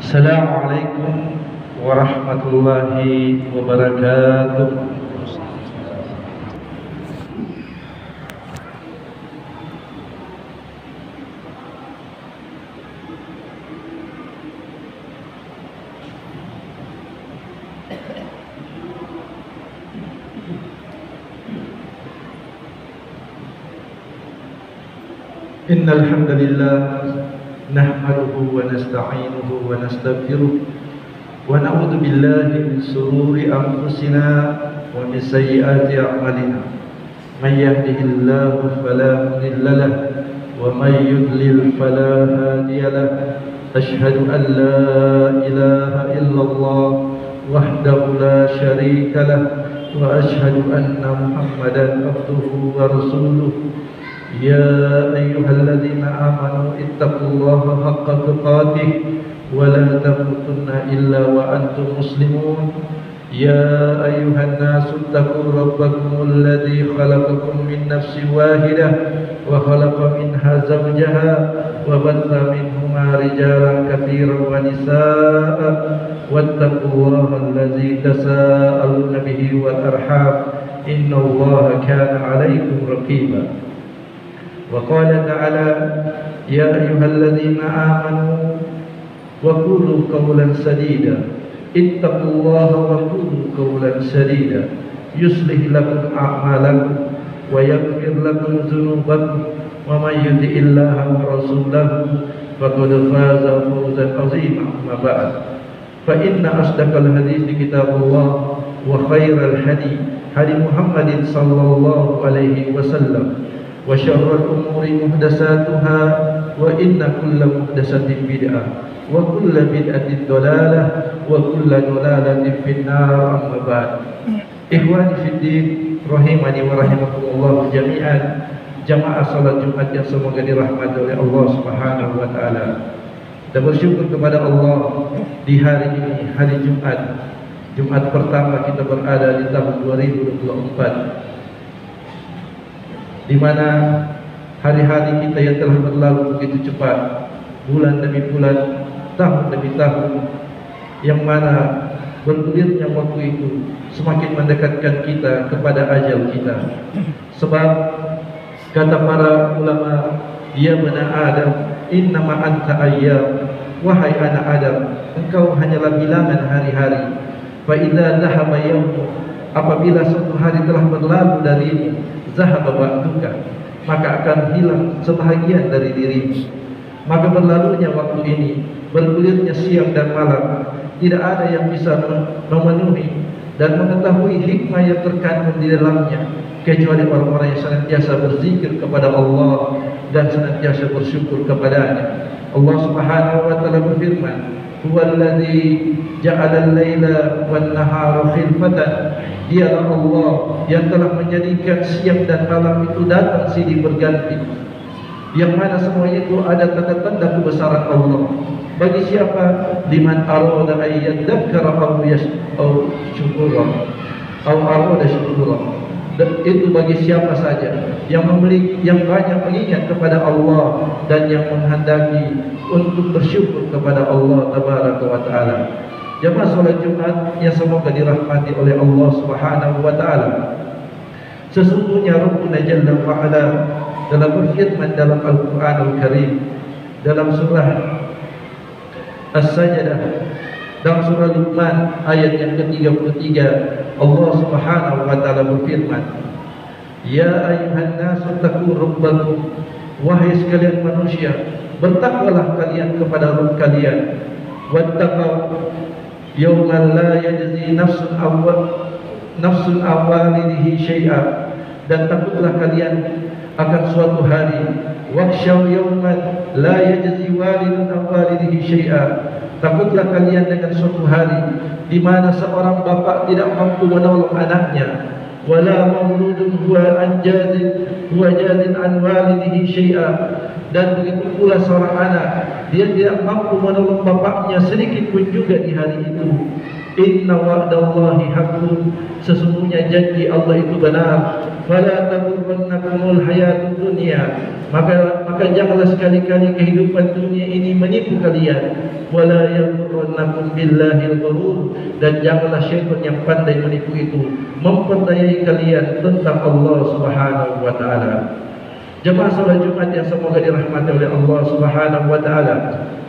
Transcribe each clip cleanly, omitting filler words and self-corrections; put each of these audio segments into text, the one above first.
Assalamualaikum warahmatullahi wabarakatuh. Innal hamdalillah nahmaduhu wa nasta'inuhu wa nastaghfiruh wa na'udzu billahi min shururi anfusina wa min sayyiati a'malina. May yahdihillahu fala mudilla lahu wa may yudlil fala hadiya lahu. Ashhadu an la ilaha illallah wahdahu la syarika lahu wa ashhadu anna Muhammadan abduhu wa rasuluh. يا أيها الذين آمنوا اتقوا الله حق تقاته ولا تموتن إلا وأنتم مسلمون. يا أيها الناس اتقوا ربكم الذي خلقكم من نفس واحدة وخلق منها زوجها وبث منهما رجالا كثيرا ونساء واتقوا الله الذي تساءلون به والأرحام إن الله كان عليكم رقيبا. وقال تعالى يا أيها الذين آمنوا وقولوا قولا سديدا اتقوا الله وقولوا قولا سديدا يصلح لكم أعمالكم ويغفر لكم ذنوبكم ومن يطع الله ورسوله فقد فاز فوزا عظيما. أما بعد فإن أصدق الحديث كتاب الله وخير الهدي هدي محمد صلى الله عليه وسلم وشر الأمور محدثاتها وإن كل محدثة بدعة وكل بدعة ضلالة وكل ضلالة في النار. أما بعد إخواني في الدين rahimani wa rahimakumullah jami'an, jamaah salat Jumat yang semoga dirahmati oleh Allah Subhanahu wa taala. Kita bersyukur kepada Allah di hari ini, hari Jumat pertama kita berada di tahun 2024, di mana hari-hari kita yang telah berlalu begitu cepat, bulan demi bulan, tahun demi tahun, yang mana bergulirnya waktu itu semakin mendekatkan kita kepada ajal kita. Sebab kata para ulama, ya bani Adam, innama anta ayyam, wahai anak Adam, engkau hanyalah bilangan hari-hari. Fa idza dhahaba yawm, apabila suatu hari telah berlalu darimu, zahaba ba'duka, maka akan hilang sebahagian dari dirimu. Maka berlalunya waktu ini, bergulirnya siang dan malam, tidak ada yang bisa memenuhi dan mengetahui hikmah yang terkandung di dalamnya kecuali orang-orang yang senantiasa berzikir kepada Allah dan senantiasa bersyukur kepadanya. Allah Subhanahu wa taala berfirman, "Huwallazi ja'ala al-laila wan-nahara khilfatan." Dialah Allah yang telah menjadikan siang dan malam itu datang silih berganti, yang mana semuanya itu ada tanda-tanda kebesaran Allah. Bagi siapa? Liman arada ayyadzakkara aw syukura aw arada syukura. Itu bagi siapa saja yang banyak mengingat kepada Allah dan yang menghendaki untuk bersyukur kepada Allah tabaraka wa taala. Jamaah salat Jumat yang semoga dirahmati oleh Allah Subhanahu wa taala. Sesungguhnya Rabbuna Jalla wa Ala dalam berfirman dalam Al-Qur'anul Karim, dalam surah As-Sajdah, dalam surah Luqman ayat yang ke-33, Allah Subhanahu wa taala berfirman, "Ya ayyuhan nasu taqu rabbakum," wahai sekalian manusia, bertakwalah kalian kepada Rabb kalian. "Wattaqu yawman la yajzi nafsun awwalihi syai'a," dan takutlah kalian akan suatu hari, "Wakshaw yawman la yajzi walidun awwalihi syai'a," takutlah kalian dengan suatu hari di mana seorang bapak tidak mampu menolong anaknya, "Wala mauludun huwa jazin an walidihi syai'a," dan begitu pula seorang anak, dia tidak mampu menolong bapaknya sedikit pun juga di hari itu. "Inna wa'dallahi haqqun," sesungguhnya janji Allah itu benar. "Fala taghurrannakumul hayatud dunya," dunia, maka janganlah sekali-kali kehidupan dunia ini menipu kalian. Wala yaghurrannakum billahil ghurur, dan janganlah syaitan yang pandai menipu itu memperdayai kalian tentang Allah Subhanahu wa taala. Jemaah salat Jumat yang semoga dirahmati oleh Allah Subhanahu wa taala,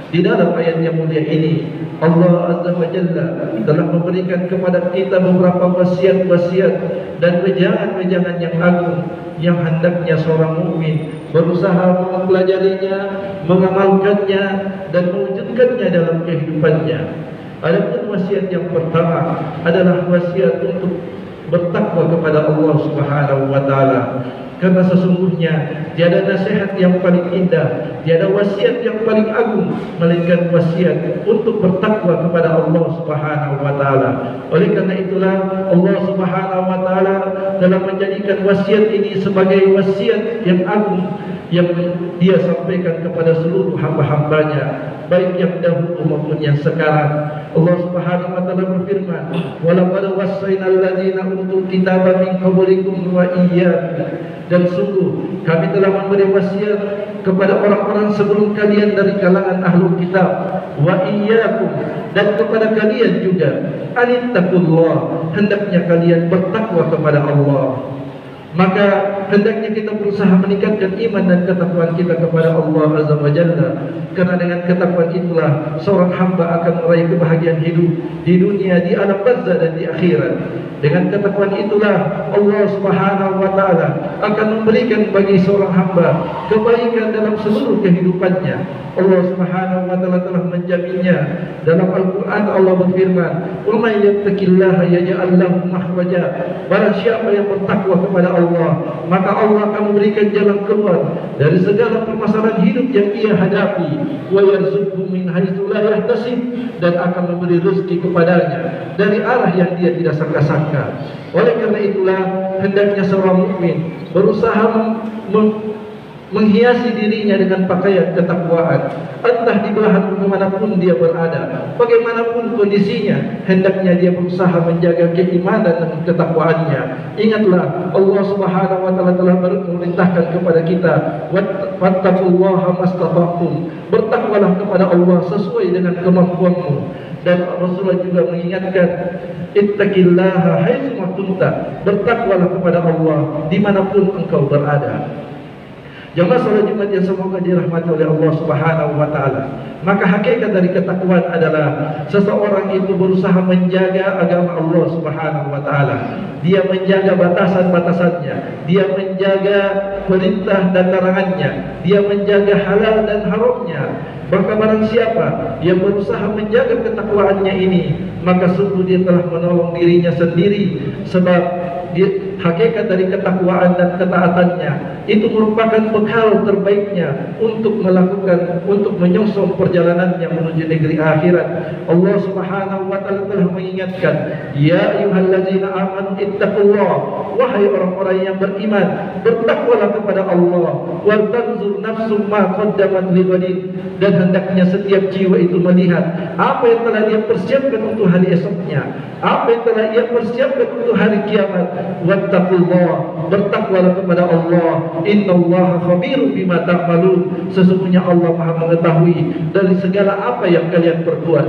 di dalam ayat yang mulia ini Allah Azza wa Jalla telah memberikan kepada kita beberapa wasiat-wasiat dan wejangan-wejangan yang agung yang hendaknya seorang mukmin berusaha mempelajarinya, mengamalkannya dan mewujudkannya dalam kehidupannya. Adapun wasiat yang pertama adalah wasiat untuk bertakwa kepada Allah Subhanahu wa taala. Karena sesungguhnya tiada nasihat yang paling indah, tiada wasiat yang paling agung melainkan wasiat untuk bertakwa kepada Allah Subhanahu wa taala. Oleh karena itulah Allah Subhanahu wa taala telah menjadikan wasiat ini sebagai wasiat yang agung yang Dia sampaikan kepada seluruh hamba-hambanya, baik yang dahulu maupun yang sekarang. Allah Subhanahu wa taala berfirman, "Wa laqad wassaynal ladzina utul kitaba min qablikum wa iyyakum." Dan sungguh kami telah memberi wasiat kepada orang-orang sebelum kalian dari kalangan ahlul kitab, wa iyyakum, dan kepada kalian juga, anittaqullah, hendaknya kalian bertakwa kepada Allah. Maka hendaknya kita berusaha meningkatkan iman dan ketakwaan kita kepada Allah Azza wa Jalla. Karena dengan ketakwaan itulah seorang hamba akan meraih kebahagiaan hidup di dunia, di alam barzah dan di akhirat. Dengan ketakwaan itulah Allah Subhanahu wa taala akan memberikan bagi seorang hamba kebaikan dalam seluruh kehidupannya. Allah Subhanahu wa taala telah menjaminnya. Dalam Al-Qur'an Allah berfirman, "Wa may yattaqillaha yaj'al lahu makhraja." Barang siapa yang bertakwa kepada Allah, maka Allah akan memberikan jalan keluar dari segala permasalahan hidup yang ia hadapi, wa yarzuqhu min haitsu la yahtasib, dan akan memberi rezeki kepadanya dari arah yang dia tidak sangka-sangka. Oleh karena itulah hendaknya seorang mukmin berusaha menghiasi dirinya dengan pakaian ketakwaan, entah di belahan bumi manapun dia berada, bagaimanapun kondisinya, hendaknya dia berusaha menjaga keimanan dan ketakwaannya. Ingatlah Allah Subhanahu wa taala telah memerintahkan kepada kita, wattaqullaha mastata'tum, bertakwalah kepada Allah sesuai dengan kemampuanmu. Dan Rasulullah juga mengingatkan, ittaqillaha haitsu ma kunta, bertakwalah kepada Allah dimanapun engkau berada. Jemaah salat Jumat yang semoga dirahmati oleh Allah Subhanahu wa taala. Maka hakikat dari ketakwaan adalah seseorang itu berusaha menjaga agama Allah Subhanahu wa taala. Dia menjaga batasan-batasannya, dia menjaga perintah dan larangannya, dia menjaga halal dan haramnya. Maka barang siapa yang berusaha menjaga ketakwaannya ini, maka sungguh dia telah menolong dirinya sendiri. Sebab hakikat dari ketakwaan dan ketaatannya itu merupakan bekal terbaiknya untuk menyongsong perjalanannya menuju negeri akhirat. Allah Subhanahu wa taala telah mengingatkan, ya ayyuhallazina amanu ittaqullah, wahai orang-orang yang beriman, bertakwalah kepada Allah, wal tanzur nafsum ma qaddamat lighadin, dan hendaknya setiap jiwa itu melihat apa yang telah dia persiapkan untuk hari esoknya, apa yang telah ia persiapkan untuk hari kiamat. Wattaqullah, bertakwalah kepada Allah, innallaha khabirun bima ta'malun, sesungguhnya Allah Maha mengetahui dari segala apa yang kalian perbuat.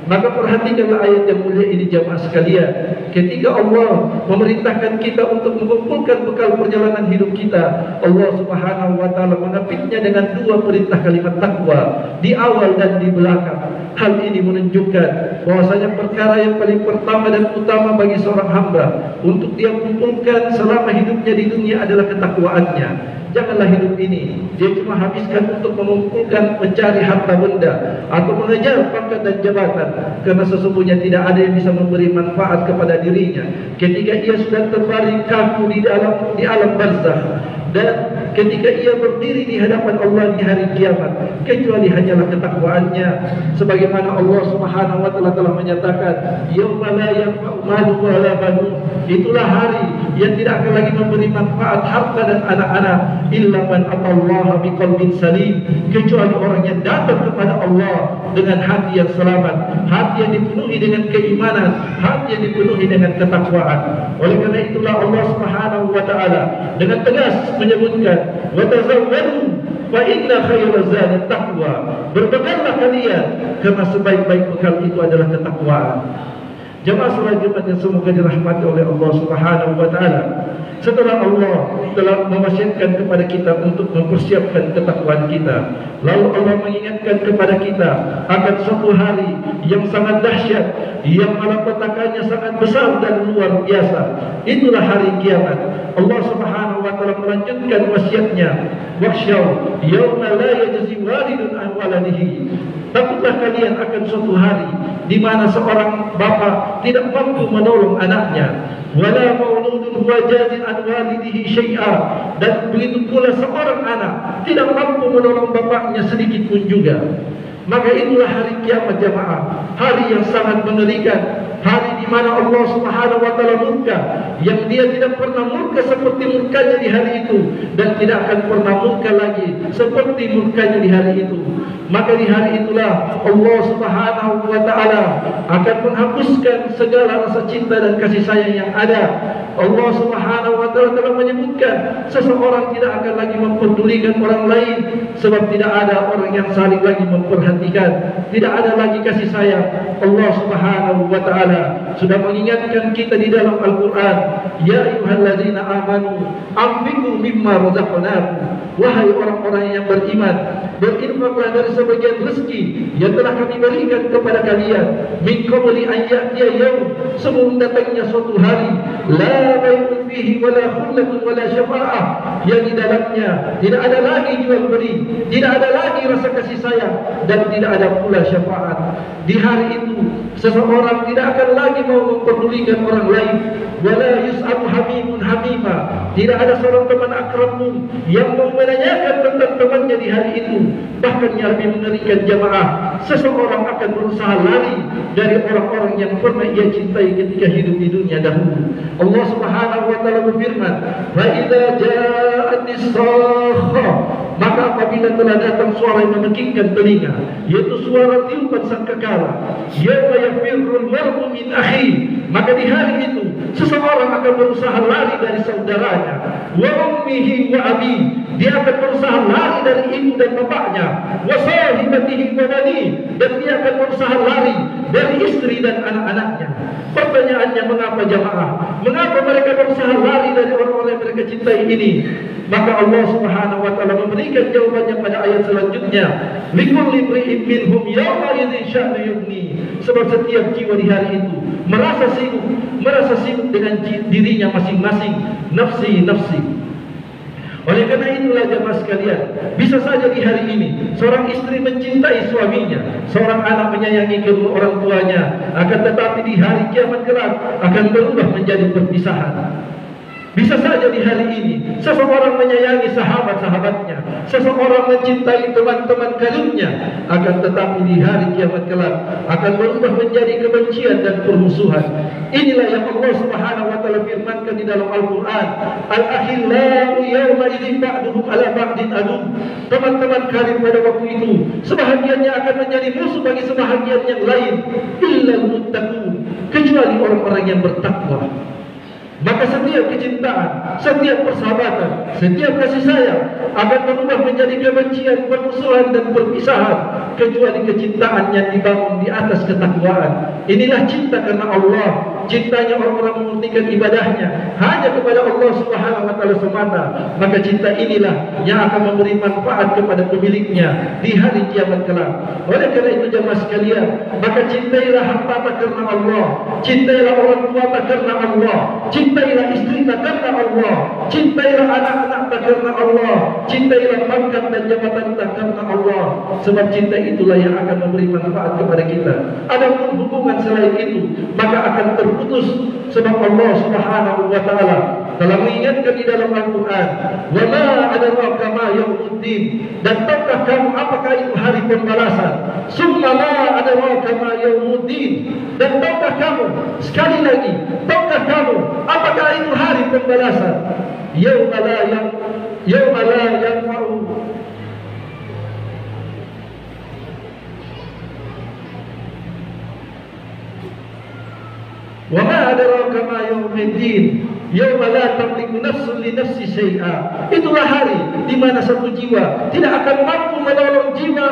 Maka perhatikanlah ayat yang mulia ini jamaah sekalian. Ketika Allah memerintahkan kita untuk mengumpulkan bekal perjalanan hidup kita, Allah Subhanahu wa taala mengapitnya dengan dua perintah kalimat takwa di awal dan di belakang. Hal ini menunjukkan bahwasanya perkara yang paling pertama dan utama bagi seorang hamba untuk dia kumpulkan selama hidupnya di dunia adalah ketakwaannya. Janganlah hidup ini dia cuma habiskan untuk mengumpulkan, mencari harta benda atau mengejar pangkat dan jabatan, karena sesungguhnya tidak ada yang bisa memberi manfaat kepada dirinya ketika ia sudah terbaring kaku di alam barzakh, dan ketika ia berdiri di hadapan Allah di hari kiamat, kecuali hanyalah ketakwaannya. Sebagaimana Allah Subhanahu wa taala telah menyatakan, yauma la yanfa'u malun wa la banun, itulah hari yang tidak akan lagi memberi manfaat harta dan anak-anak, illa man atallaha biqalbin salim, kecuali orang yang datang kepada Allah dengan hati yang selamat, hati yang dipenuhi dengan keimanan, hati yang dipenuhi dengan ketakwaan. Oleh karena itulah Allah Subhanahu wa taala dengan tegas menyebutkan, wa tazawwadu fa inna khairaz zadi taqwa. Berbekallah kalian karena sebaik-baik bekal itu adalah ketakwaan. Jemaah salat Jumat yang semoga dirahmati oleh Allah Subhanahu wa taala. Setelah Allah telah mewasiatkan kepada kita untuk mempersiapkan ketakwaan kita, lalu Allah mengingatkan kepada kita akan suatu hari yang sangat dahsyat, yang malapetakannya sangat besar dan luar biasa. Itulah hari kiamat. Allah Subhanahu wa taala melanjutkan wasiatnya, "Wakhshaw yauma la yajzi walidun an waladihi." Takutlah kalian akan suatu hari di mana seorang bapa tidak mampu menolong anaknya, wala mauludun huwa jazin an walidihi syai'a, dan begitu pula seorang anak tidak mampu menolong bapaknya sedikit pun juga. Maka itulah hari kiamat jamaah, hari yang sangat mengerikan, hari di mana Allah Subhanahu wa taala murka, yang Dia tidak pernah murka seperti murkanya di hari itu, dan tidak akan pernah murka lagi seperti murkanya di hari itu. Maka di hari itulah Allah Subhanahu wa taala akan menghapuskan segala rasa cinta dan kasih sayang yang ada. Allah Subhanahu wa taala telah menyebutkan seseorang tidak akan lagi mempedulikan orang lain, sebab tidak ada orang yang saling lagi memperhatikan, tidak ada lagi kasih sayang. Allah Subhanahu wa taala sudah mengingatkan kita di dalam Al-Qur'an, ya ayyuhallazina amanu anfiqu mimma razaqnakum. Wahai orang-orang yang beriman, berinfaklah dari sebagian rezeki yang telah kami berikan kepada kalian, min qabli an ya'tiya yaum, sebelum datangnya suatu hari, la bai'un fihi wala khullatun wala syafa'ah, yang di dalamnya tidak ada lagi jual beli, tidak ada lagi rasa kasih sayang, dan tidak ada pula syafaat. Di hari itu seseorang tidak akan lagi mau memperdulikan orang lain, wala yus'abu hamimun hamima, tidak ada seorang teman akrabmu yang mau menanyakan tentang temannya di hari itu. Bahkan yang lebih mengerikan jamaah, seseorang akan berusaha lari dari orang-orang yang pernah ia cintai ketika hidup di dunia dahulu. Allah Subhanahu wa taala berfirman, "Fa idza ja'atis sakhah," maka apabila telah datang suara yang memekikkan telinga, yaitu suara tiupan sangkakala, yauma yafirrul mar'u min akhi, maka di hari itu seseorang akan berusaha lari dari saudaranya, wa ummihi wa abi, dia akan berusaha lari dari ibu dan bapaknya, wa sahibatihi wa bani, dan dia akan berusaha lari dari istri dan anak-anaknya. Pertanyaannya, mengapa jamaah? Mengapa mereka berusaha lari dari orang-orang yang mereka cintai ini? Maka Allah Subhanahu wa taala memberikan jawabannya pada ayat selanjutnya, likulli imri'in minhum yawma idzin sya'nu yughni, sebab setiap jiwa di hari itu merasa sibuk dengan dirinya masing-masing, nafsi. Oleh karena itulah jemaah sekalian, bisa saja di hari ini seorang istri mencintai suaminya, seorang anak menyayangi kedua orang tuanya, akan tetapi di hari kiamat kelak akan berubah menjadi perpisahan. Bisa saja di hari ini seseorang menyayangi sahabat-sahabatnya, seseorang mencintai teman-teman karibnya, akan tetapi di hari kiamat kelak akan berubah menjadi kebencian dan permusuhan. Inilah yang Allah Subhanahu wa taala firmankan di dalam Al-Qur'an, al-akhillau yawma idzin ba'duhum ala ba'din adu. Teman-teman karib pada waktu itu sebahagiannya akan menjadi musuh bagi sebahagian yang lain, illal muttaqun, kecuali orang-orang yang bertakwa. Maka setiap kecintaan, setiap persahabatan, setiap kasih sayang akan berubah menjadi kebencian, permusuhan dan perpisahan, kecuali kecintaan yang dibangun di atas ketakwaan. Inilah cinta karena Allah, cintanya orang-orang memurnikan ibadahnya hanya kepada Allah Subhanahu wa taala semata. Maka cinta inilah yang akan memberi manfaat kepada pemiliknya di hari kiamat kelak. Oleh karena itu jemaah sekalian, maka cintailah harta karena Allah, cintailah orang tua karena Allah, cintailah istri tak karena Allah, cintailah anak-anak tak karena Allah, cintailah pangkat dan jabatan tak karena Allah, sebab cinta itulah yang akan memberi manfaat kepada kita. Adapun hubungan selain itu maka akan terputus, sebab Allah Subhanahu wa taala telah mengingatkan di dalam Al-Qur'an, "Wa ma adraka ma yaumuddin," dan tahukah kamu apakah itu hari pembalasan? "Summa ma adraka ma yaumuddin," dan tahukah kamu, sekali lagi, tahukah kamu apakah itu hari pembalasan? Yauma la yanfa'u wa ma adraka ma yaumuddin yauma la tamliku nafsun li nafsi syai'a. Itulah hari di mana satu jiwa tidak akan mampu menolong jiwa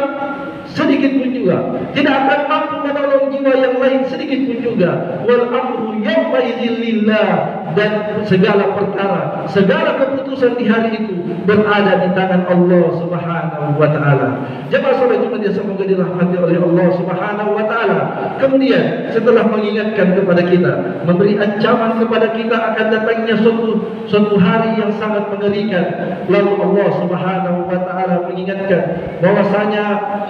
sedikit pun juga, tidak akan mampu menolong jiwa yang lain sedikit pun juga. Wal amru yawma idzin lillah, dan segala perkara, segala keputusan di hari itu berada di tangan Allah Subhanahu wa taala. Jemaah salat Jumat yang semoga dirahmati oleh Allah Subhanahu wa taala. Kemudian setelah mengingatkan kepada kita, memberi ancaman kepada kita akan datangnya suatu hari yang sangat mengerikan, lalu Allah Subhanahu wa taala mengingatkan bahwasanya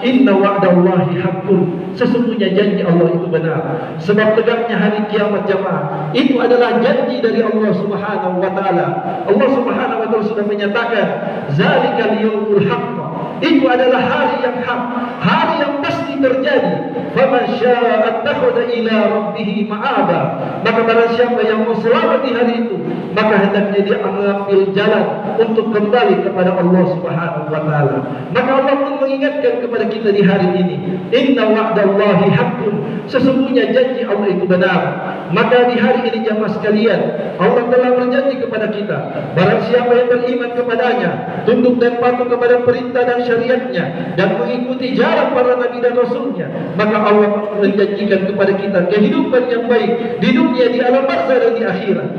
inna wa'dallahi haqqun, sesungguhnya janji Allah itu benar. Sebab tegaknya hari kiamat jemaah itu adalah janji dari Allah Subhanahu wa taala. Allah Subhanahu wa taala sudah menyatakan zalikal yaumul haqq, itu adalah hari yang hak, hari yang pasti terjadi. Faman syaa'a attakhadha ila rabbih ma'aba, maka barang siapa yang mau selamat di hari itu, maka hendaknya dia mengambil jalan untuk kembali kepada Allah Subhanahu wa taala. Maka Allah pun mengingatkan kepada kita di hari ini, inna wa'dallahi haqqun, sesungguhnya janji Allah itu benar. Maka di hari ini jemaah sekalian, Allah telah berjanji kepada kita, barang siapa yang beriman kepadanya, tunduk dan patuh kepada perintah dan syariatnya, dan mengikuti jalan para nabi dan rasulnya, maka Allah menjanjikan kepada kita kehidupan yang baik di dunia, di alam barzah dan di akhirat.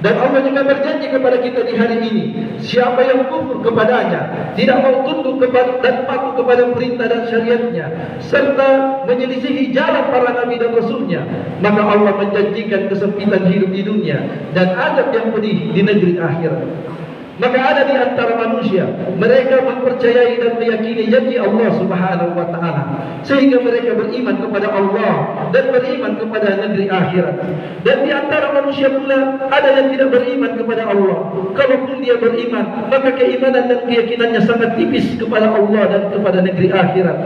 Dan Allah juga berjanji kepada kita di hari ini, siapa yang kufur kepadanya, tidak mau tunduk kepada dan patuh kepada perintah dan syariatnya, serta menyelisihi jalan para nabi dan rasulnya, maka Allah menjanjikan kesempitan hidup di dunia dan azab yang pedih di negeri akhirat. Maka ada di antara manusia, mereka mempercayai dan meyakini janji Allah Subhanahu wa taala, sehingga mereka beriman kepada Allah dan beriman kepada negeri akhirat. Dan di antara manusia pula ada yang tidak beriman kepada Allah. Kalaupun dia beriman, maka keimanan dan keyakinannya sangat tipis kepada Allah dan kepada negeri akhirat.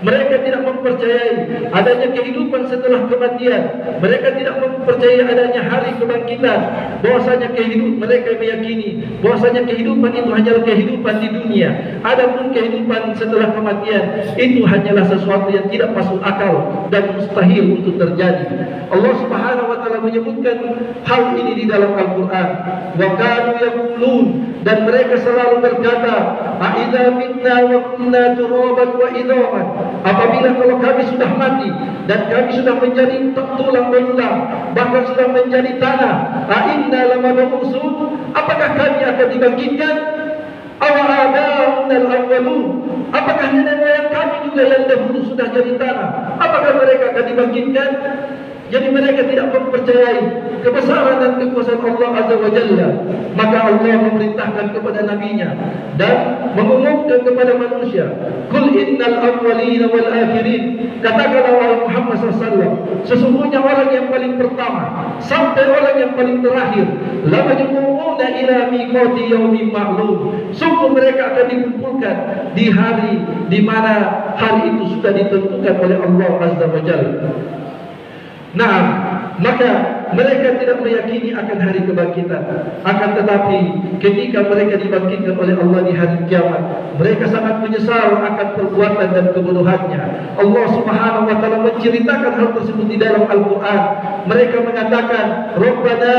Mereka tidak mempercayai adanya kehidupan setelah kematian. Mereka tidak mempercayai adanya hari kebangkitan. Bahwasanya kehidupan, mereka meyakini bahwasanya kehidupan itu hanyalah kehidupan di dunia. Adapun kehidupan setelah kematian itu hanyalah sesuatu yang tidak masuk akal dan mustahil untuk terjadi. Allah Subhanahu wa taala menyebutkan hal ini di dalam Al-Qur'an. Wa kanu yaqulun, dan mereka selalu berkata, a idza mitna wa kunna turaban wa idhaman, apabila kalau kami sudah mati dan kami sudah menjadi tulang belulang, bahkan sudah menjadi tanah, a inna lamab'usun, apakah kami akan dibangkitkan? Awa'aba'un al-awwalun, apakah nenek moyang kami juga yang dahulu sudah jadi tanah, apakah mereka akan dibangkitkan? Jadi mereka tidak mempercayai kebesaran dan kekuasaan Allah Azza wa Jalla. Maka Allah memerintahkan kepada nabinya dan mengumumkan kepada manusia, Qul innal awwalina wal akhirin, katakanlah wahai Muhammad SAW, sesungguhnya orang yang paling pertama sampai orang yang paling terakhir, la majmu'una ila miqati yaumin ma'lum, sungguh mereka akan dikumpulkan di hari di mana hari itu sudah ditentukan oleh Allah Azza wa Jalla. Nah, maka mereka tidak meyakini akan hari kebangkitan. Akan tetapi ketika mereka dibangkitkan oleh Allah di hari kiamat, mereka sangat menyesal akan perbuatan dan kebodohannya. Allah Subhanahu wa taala menceritakan hal tersebut di dalam Al-Qur'an. Mereka mengatakan, Rabbana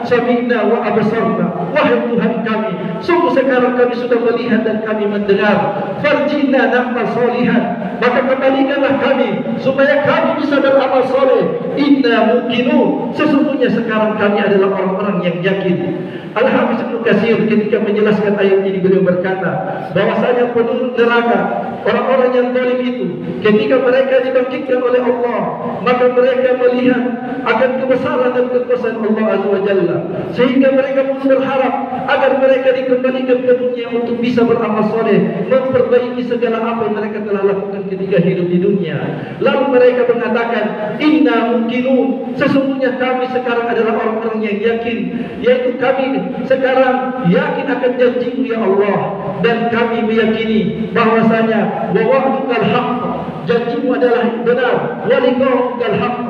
sami'na wa absarna, wahai Tuhan kami, sungguh sekarang kami sudah melihat dan kami mendengar, farjina na'mal salihan, maka kembalikanlah kami supaya kami bisa beramal soleh. Inna muqinun, sesungguhnya sekarang kami adalah orang-orang yang yakin. Al-Hafiz Ibnu Katsir ketika menjelaskan ayat ini, beliau berkata bahwasanya penduduk neraka, orang-orang yang zalim itu, ketika mereka dibangkitkan oleh Allah, maka mereka melihat akan kebesaran dan kekuasaan Allah Azza wa Jalla, sehingga mereka pun berharap agar mereka dikembalikan ke dunia untuk bisa beramal soleh, memperbaiki segala apa yang mereka telah lakukan ketika hidup di dunia. Lalu mereka mengatakan, inna muqinun, sesungguhnya kami sekarang adalah orang-orang yang yakin, yaitu kami sekarang yakin akan janji-Mu ya Allah, dan kami meyakini bahwasanya wa wa'dukal haqq, janji-Mu adalah benar, wa liqa'ukal haqq,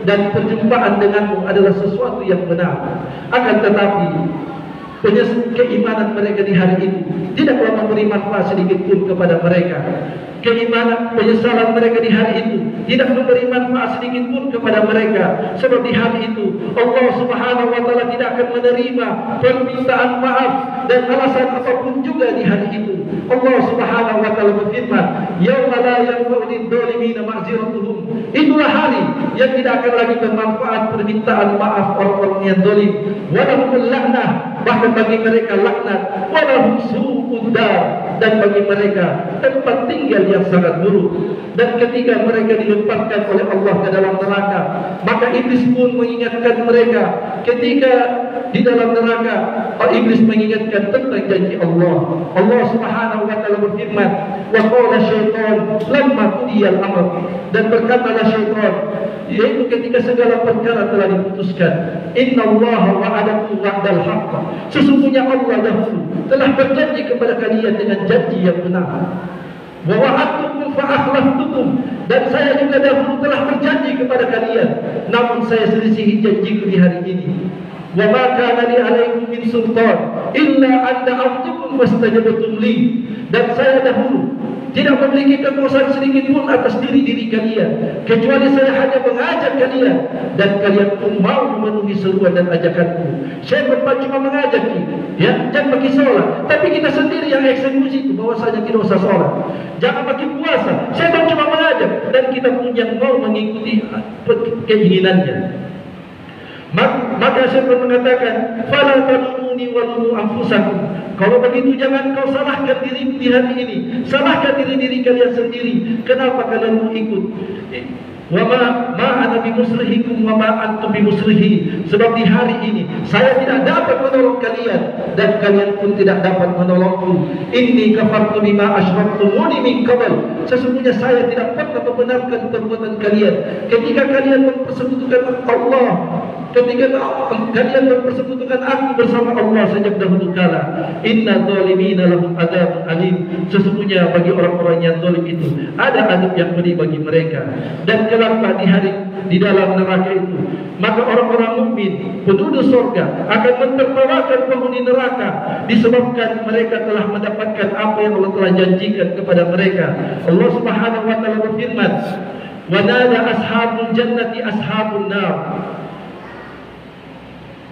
dan perjumpaan denganmu adalah sesuatu yang benar. Akan tetapi keimanan mereka di hari itu tidaklah memberi manfaat sedikit pun kepada mereka. Keimanan, penyesalan mereka di hari itu tidak memberi manfaat sedikit pun kepada mereka. Sebab di hari itu Allah Subhanahu wa taala tidak akan menerima permintaan maaf dan alasan apapun juga Allah Subhanahu wa taala berfirman, "Yauma la yanfa'u lidh-dhalimina ma'dziratuhum." Itulah hari yang tidak akan lagi bermanfaat permintaan maaf orang-orang yang zalim. Wa lahumul la'nah, bahkan bagi mereka laknat. Wa lahum su'ud dar, dan bagi mereka tempat tinggal yang sangat buruk. Dan ketika mereka dilemparkan oleh Allah ke dalam neraka, maka iblis pun mengingatkan mereka. Ketika di dalam neraka, iblis mengingatkan tentang janji Allah. Allah Subhanahu wa taala berfirman, "Wa qala syaitan lamma qudiyal amr." Dan berkatalah syaitan, yaitu ketika segala perkara telah diputuskan, "Innallaha wa'adakum wa'dal haqq." Sesungguhnya Allah dahulu telah berjanji kepada kalian dengan janji yang benar. Wa wa'adtukum fa akhlaftukum, dan saya juga dahulu telah berjanji kepada kalian, namun saya selisihi janjiku di hari ini. Wa ma kana li 'alaikum min sultan illa an da'awtukum fastajabtum li, dan saya dahulu tidak memiliki kekuasaan sedikit pun atas diri kalian, kecuali saya hanya mengajak kalian, dan kalian pun mau memenuhi seruan dan ajakanku. Saya bukan cuma mengajak kita, ya, jangan bagi sholat, tapi kita sendiri yang eksekusi itu, bahwasanya tidak usah sholat. Jangan bagi puasa, saya bukan cuma mengajak, dan kita pun yang mau mengikuti keinginannya. Maka syaitan mengatakan, "Fala talumuni wa lumu anfusakum." Kalau begitu jangan kau salahkan diri di hari ini, salahkan diri kalian sendiri. Kenapa kalian mau ikut? Wa ma ana bimusrihikum wa ma antum bimusrihi. Sebab di hari ini saya tidak dapat menolong kalian, dan kalian pun tidak dapat menolongku. Inni kafartu bima asyraktumuni min qabl. Sesungguhnya saya tidak pernah membenarkan perbuatan kalian ketika kalian mempersekutukan Allah, ketika kalian mempersekutukan aku bersama Allah sejak dahulu kala. Inna zalimina lahum adzabun alim. Sesungguhnya bagi orang-orang yang zalim itu ada azab yang pedih bagi mereka. Dan kelak di dalam neraka itu, maka orang-orang mukmin penduduk surga akan mentertawakan penghuni neraka, disebabkan mereka telah mendapatkan apa yang Allah telah janjikan kepada mereka. Allah Subhanahu wa taala berfirman, "Wa nada ashabul jannati ashabun nar."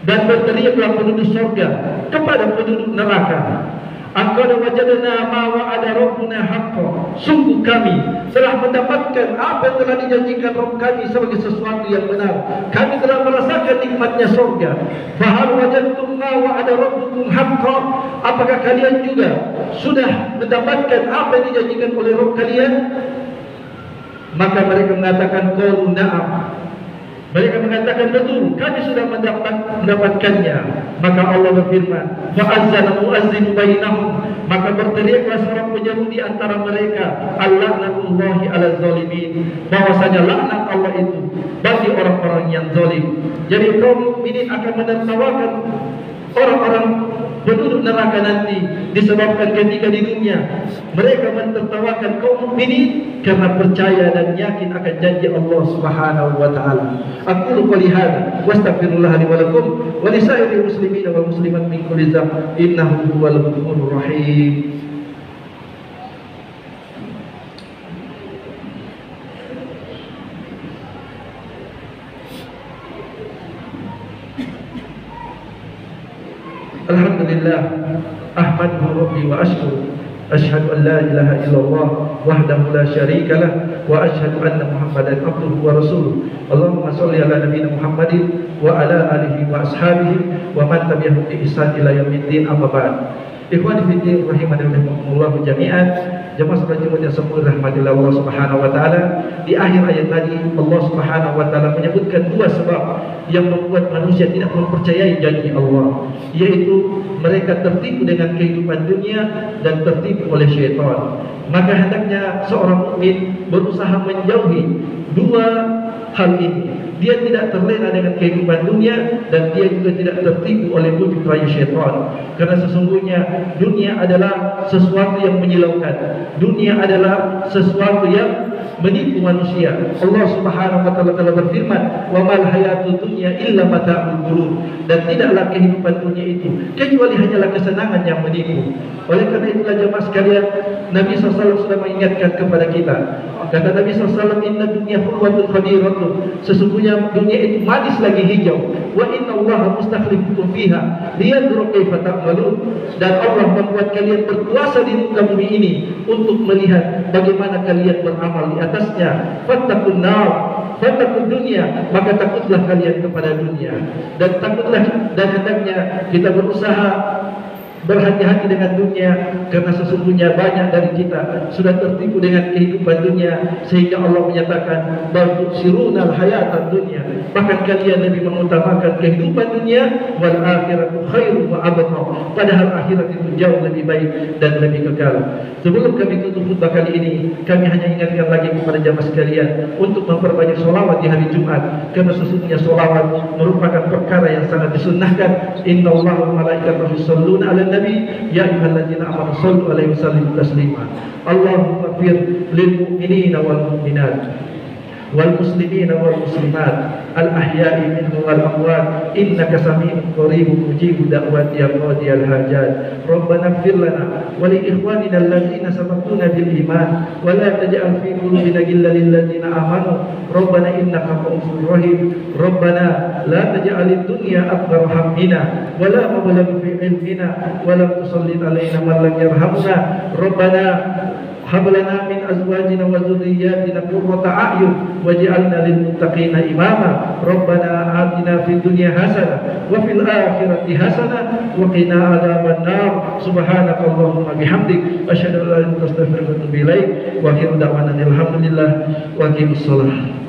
Dan berteriaklah penduduk surga kepada penduduk neraka, "Qad wajadna ma wa'ada rabbuna haqqan." Sungguh kami telah mendapatkan apa yang telah dijanjikan Rabb kami sebagai sesuatu yang benar. Kami telah merasakan nikmatnya surga. Fa hal wajadtum ma wa'ada rabbukum haqqan? Apakah kalian juga sudah mendapatkan apa yang dijanjikan oleh Rabb kalian? Maka mereka mengatakan, qalu na'am. Mereka mengatakan, betul, kami sudah mendapatkannya. Maka Allah berfirman, fa'azzana mu'azzinu bainahum. Maka berteriaklah seorang penyeru di antara mereka, al-la'natullahi ala zalimin. Bahwasanya laknat Allah itu bagi orang-orang yang zalim. Jadi kaum mukminin akan menertawakan orang-orang penduduk neraka nanti, disebabkan ketika di dunia mereka mentertawakan kaum mukminin karena percaya dan yakin akan janji Allah Subhanahu wa taala. Aqulu qouli hadza wa astaghfirullah li wa lakum wa li sa'iril muslimin wal muslimat min kulli dhanb innahu huwal ghafurur rahim. Alhamdulillah, ahmaduhu rabbi wa ashkuru. Asyhadu an la ilaha illallah wahdahu la syarika lah wa asyhadu anna Muhammadan abduhu wa rasuluh. Allahumma shalli ala nabiyyina Muhammadin wa ala alihi wa ashabihi wa man tabi'ahum bi ihsan ila yaumiddin, amma ba'd. Ikhwani fi din rahimani wa rahimakumullah jami'an. Jemaah salat Jumat yang sempurna rahmatillah Allah Subhanahu wa taala. Di akhir ayat tadi Allah Subhanahu wa taala menyebutkan dua sebab yang membuat manusia tidak mempercayai janji Allah, yaitu mereka tertipu dengan kehidupan dunia dan tertipu oleh syaitan. Maka hendaknya seorang mukmin berusaha menjauhi dua hal ini. Dia tidak terlena dengan kehidupan dunia, dan dia juga tidak tertipu oleh bujuk rayu syaitan. Karena sesungguhnya dunia adalah sesuatu yang menyilaukan. Dunia adalah sesuatu yang menipu manusia. Allah Subhanahu wa taala telah berfirman, "Wa mal hayatud dunya illa mata'ul ghurur." Dan tidaklah kehidupan dunia itu kecuali hanyalah kesenangan yang menipu. Oleh karena itulah jemaah sekalian, Nabi SAW sudah mengingatkan kepada kita. Kata Nabi SAW, "Inna dunya hulwatun khadiratun." Sesungguhnya dunia itu manis lagi hijau. Wa inna Allah mustakhlifukum fiha liyandura kaifa ta'malun. Dan Allah membuat kalian berkuasa di muka bumi ini untuk melihat bagaimana kalian beramal di atasnya. Fattaqun nar, fattaqud dunya, maka takutlah kalian kepada dunia. Dan takutlah, dan hendaknya kita berusaha berhati-hati dengan dunia, karena sesungguhnya banyak dari kita sudah tertipu dengan kehidupan dunia, sehingga Allah menyatakan bal tu'sirunal hayatad dunya, bahkan kalian lebih mengutamakan kehidupan dunia, wal akhiratu khairu wa abqa, padahal akhirat itu jauh lebih baik dan lebih kekal. Sebelum kami tutup khutbah kali ini, kami hanya ingatkan lagi kepada jamaah sekalian untuk memperbanyak sholawat di hari Jumat, karena sesungguhnya sholawat merupakan perkara yang sangat disunnahkan. Innallaha wa malaikatahu yusholluna 'alan nabi ya ayyuhalladzina amanu shallu 'alaihi wa sallimu taslima. Allahumma ighfir lil mu'minina wal mu'minat wal muslimina wal muslimat al ahya'i minhum wal amwat innaka sami'un qaribun mujibud da'wati ya qadiyal hajat. Rabbana ighfir lana wa li ikhwanina alladzina sabaquna bil iman wa la taj'al fi qulubina ghillan lil ladzina amanu Rabbana innaka ra'ufur rahim. Rabbana la taj'alid dunya akbar hammina wa la mablagha fi ilmina wa la tusallit alaina man lam yarhamna. Rabbana hab lana min azwajina wa dhurriyyatina qurrata a'yun waj'alna lil muttaqina imama. Rabbana atina fid dunya hasanah wa fil akhirati hasanah wa qina adzaban nar. Subhanakallahumma bihamdik asyhadu an la ilaha illa anta astaghfiruka wa atubu ilaik. Wa akhiru da'wana alhamdulillah wa aqimus shalah.